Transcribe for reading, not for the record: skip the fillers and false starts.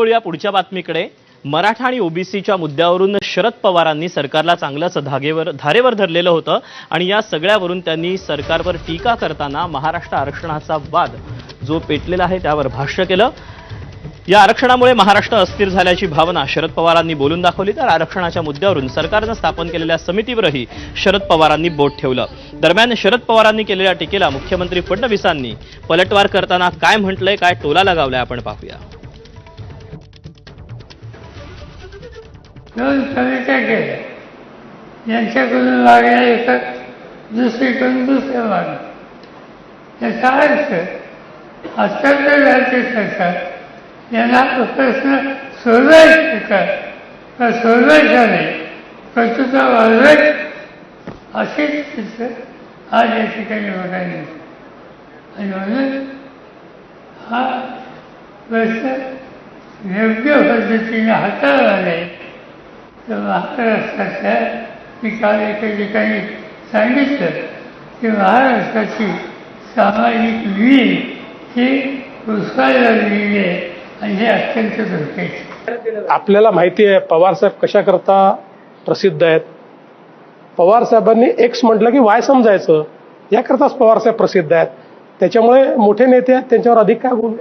वळूया पुढच्या बातमीकडे। मराठा आणि ओबीसीच्या मुद्द्यावरून शरद पवारांनी सरकारला चांगलंच धारेवर धरलेलं होतं आणि या सगळ्यावरून त्यांनी सरकारवर टीका करताना महाराष्ट्र आरक्षणाचा वाद जो पेटलेला आहे त्यावर भाष्य केलं। या आरक्षणामुळे महाराष्ट्र अस्थिर झाल्याची भावना शरद पवारांनी बोलून दाखवली, तर आरक्षणाच्या मुद्द्यावरून सरकारने स्थापन केलेल्या समितीवरही शरद पवारांनी बोट ठेवलं। दरम्यान शरद पवारांनी केलेल्या टीकेला मुख्यमंत्री फडणवीसांनी पलटवार करताना काय म्हटलंय, काय टोला लगावलाय आपण पाहूया। दोन समित्या केल्या, यांच्याकडून लागल्या एका, दुसरीकडून दुसऱ्या मागण्या। याचा अर्थ आजकालचं राज्य सरकार यांना प्रश्न सोडवायचे का सोडवायचा नाही, कर्तृत्व वाढवायचं अशीच चित्र आज या ठिकाणी बघायला मिळतं। आणि म्हणून हा प्रश्न योग्य पद्धतीने हाताळला नाही तर महाराष्ट्राच्या, मी काल एका ठिकाणी सांगितलं की महाराष्ट्राची सामाजिक वीर ही पुसवायला लागलेली आहे आणि हे अत्यंत धोक्याचे। आपल्याला माहिती आहे पवारसाहेब कशा करता प्रसिद्ध आहेत। पवारसाहेबांनी एक्स म्हटलं की वाय समजायचं, याकरताच पवारसाहेब प्रसिद्ध आहेत। त्याच्यामुळे मोठे नेते आहेत त्यांच्यावर अधिक काय बोलू।